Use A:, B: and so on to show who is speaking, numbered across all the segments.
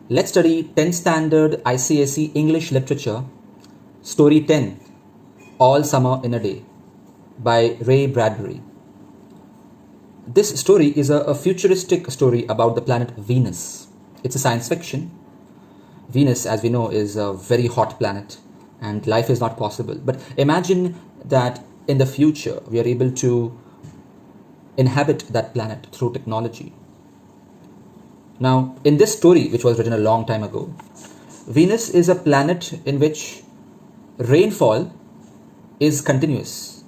A: Let's study 10th standard ICSE English literature, story 10, All Summer in a Day by Ray Bradbury. This story is a futuristic story about the planet Venus. It's a science fiction. Venus, as we know, is a very hot planet and life is not possible. But imagine that in the future we are able to inhabit that planet through technology. Now, in this story, which was written a long time ago, Venus is a planet in which rainfall is continuous.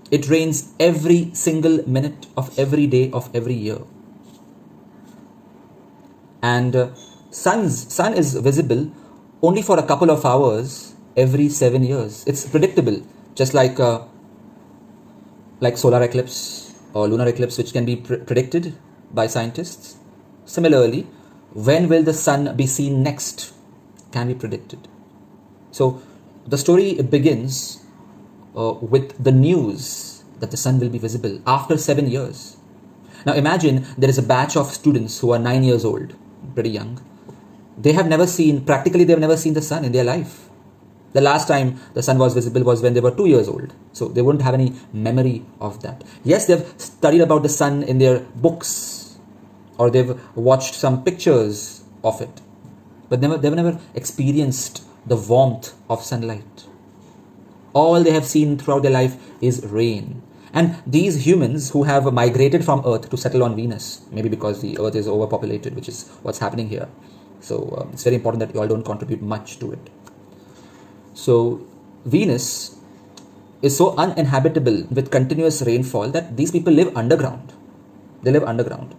A: It rains every single minute of every day of every year. And sun is visible only for a couple of hours every 7 years. It's predictable, just like solar eclipse or lunar eclipse, which can be predicted by scientists. Similarly, when will the sun be seen next can be predicted. So the story begins with the news that the sun will be visible after 7 years. Now imagine there is a batch of students who are 9 years old, pretty young. They've never seen the sun in their life. The last time the sun was visible was when they were 2 years old. So they wouldn't have any memory of that. Yes, they've studied about the sun in their books, or they've watched some pictures of it, but they've never experienced the warmth of sunlight. All they have seen throughout their life is rain. And these humans who have migrated from Earth to settle on Venus, maybe because the Earth is overpopulated, which is what's happening here. So it's very important that you all don't contribute much to it. So Venus is so uninhabitable with continuous rainfall that these people live underground. They live underground.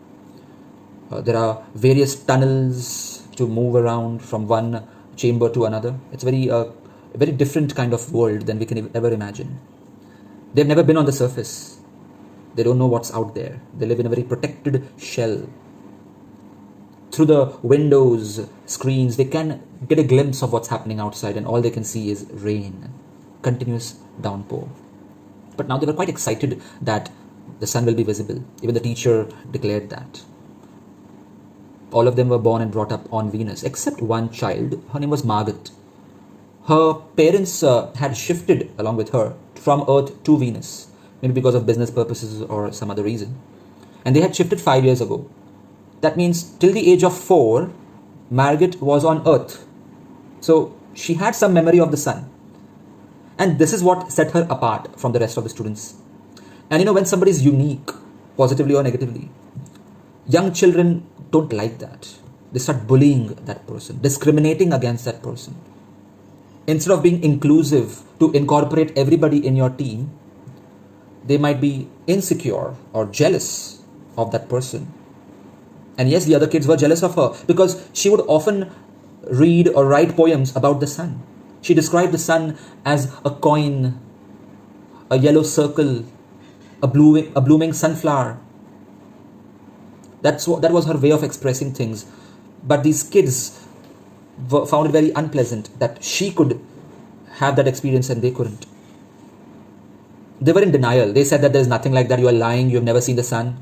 A: There are various tunnels to move around from one chamber to another. It's a very different kind of world than we can ever imagine. They've never been on the surface. They don't know what's out there. They live in a very protected shell. Through the windows, screens, they can get a glimpse of what's happening outside, and all they can see is rain, continuous downpour. But now they were quite excited that the sun will be visible. Even the teacher declared that. All of them were born and brought up on Venus, except one child. Her name was Margaret. Her parents had shifted along with her from Earth to Venus, maybe because of business purposes or some other reason. And they had shifted 5 years ago. That means till the age of 4, Margaret was on Earth. So she had some memory of the sun. And this is what set her apart from the rest of the students. And when somebody is unique, positively or negatively, young children don't like that. They start bullying that person, discriminating against that person. Instead of being inclusive to incorporate everybody in your team, they might be insecure or jealous of that person. And yes, the other kids were jealous of her because she would often read or write poems about the sun. She described the sun as a coin, a yellow circle, a blooming sunflower. That was her way of expressing things. But these kids found it very unpleasant that she could have that experience and they couldn't. They were in denial. They said that there's nothing like that. You are lying. You have never seen the sun.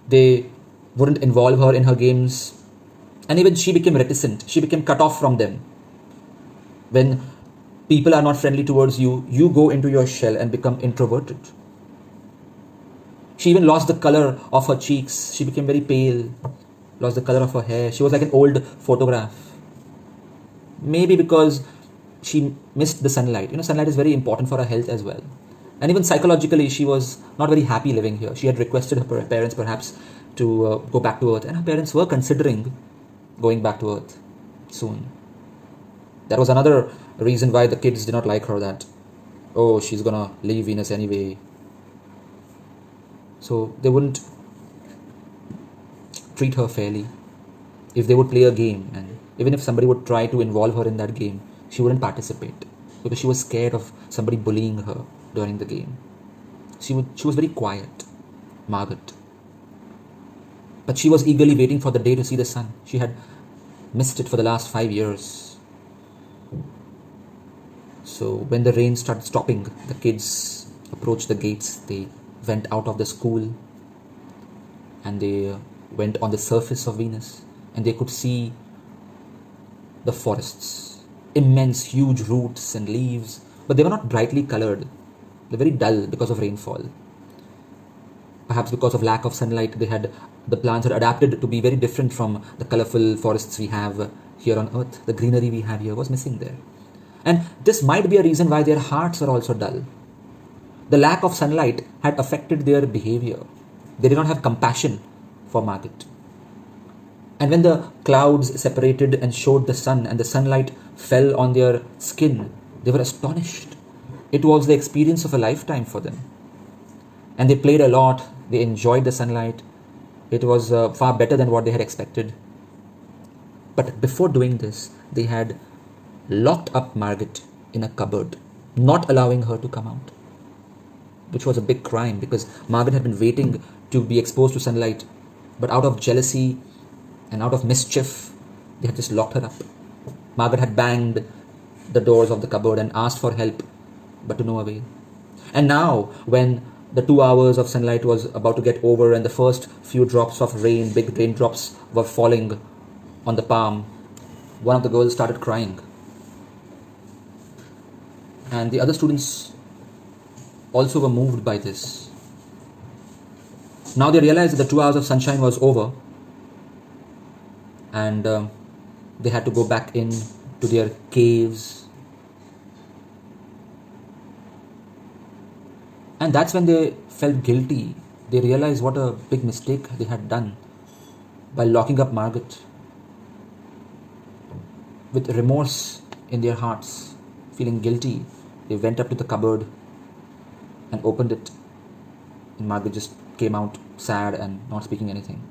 A: They wouldn't involve her in her games. And even she became reticent. She became cut off from them. When people are not friendly towards you, you go into your shell and become introverted. She even lost the color of her cheeks. She became very pale, lost the color of her hair. She was like an old photograph. Maybe because she missed the sunlight. Sunlight is very important for her health as well. And even psychologically, she was not very happy living here. She had requested her parents perhaps to go back to Earth. And her parents were considering going back to Earth soon. That was another reason why the kids did not like her, that, oh, she's gonna leave Venus anyway. So they wouldn't treat her fairly. If they would play a game, and even if somebody would try to involve her in that game, she wouldn't participate because she was scared of somebody bullying her during the game. She was very quiet, Margaret. But she was eagerly waiting for the day to see the sun. She had missed it for the last 5 years. So when the rain started stopping, the kids approached the gates. They went out of the school and they went on the surface of Venus. and they could see the forests, immense, huge roots and leaves, but they were not brightly colored. They're very dull because of rainfall. Perhaps because of lack of sunlight, the plants had adapted to be very different from the colorful forests we have here on earth. The greenery we have here was missing there. And this might be a reason why their hearts are also dull. The lack of sunlight had affected their behavior. They did not have compassion for Margaret. And when the clouds separated and showed the sun and the sunlight fell on their skin, they were astonished. It was the experience of a lifetime for them. And they played a lot. They enjoyed the sunlight. It was far better than what they had expected. But before doing this, they had locked up Margaret in a cupboard, not allowing her to come out, which was a big crime because Margaret had been waiting to be exposed to sunlight, but out of jealousy and out of mischief, they had just locked her up. Margaret had banged the doors of the cupboard and asked for help, but to no avail. And now, when the 2 hours of sunlight was about to get over and the first few drops of rain, big raindrops, were falling on the palm, one of the girls started crying. And the other students also were moved by this. Now they realized that the 2 hours of sunshine was over, and they had to go back in to their caves. And that's when they felt guilty. They realized what a big mistake they had done by locking up Margaret. With remorse in their hearts, feeling guilty, they went up to the cupboard and opened it. And Margaret just came out sad and not speaking anything.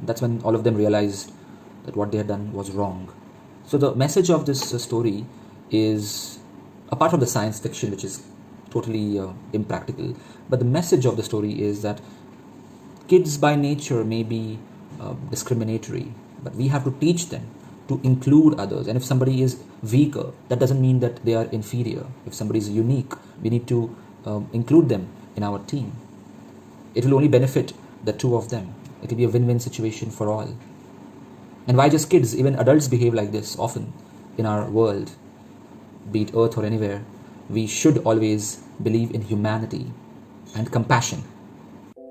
A: That's when all of them realized that what they had done was wrong. So the message of this story is, apart from the science fiction, which is totally impractical, but the message of the story is that kids by nature may be discriminatory, but we have to teach them to include others. And if somebody is weaker, that doesn't mean that they are inferior. If somebody is unique, we need to include them in our team. It will only benefit the two of them. It will be a win-win situation for all. And why just kids? Even adults behave like this often in our world, be it Earth or anywhere. We should always believe in humanity and compassion.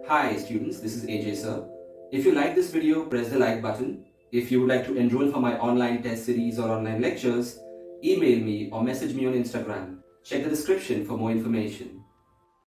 B: Hi students, this is AJ sir. If you like this video, press the like button. If you would like to enroll for my online test series or online lectures, email me or message me on Instagram. Check the description for more information.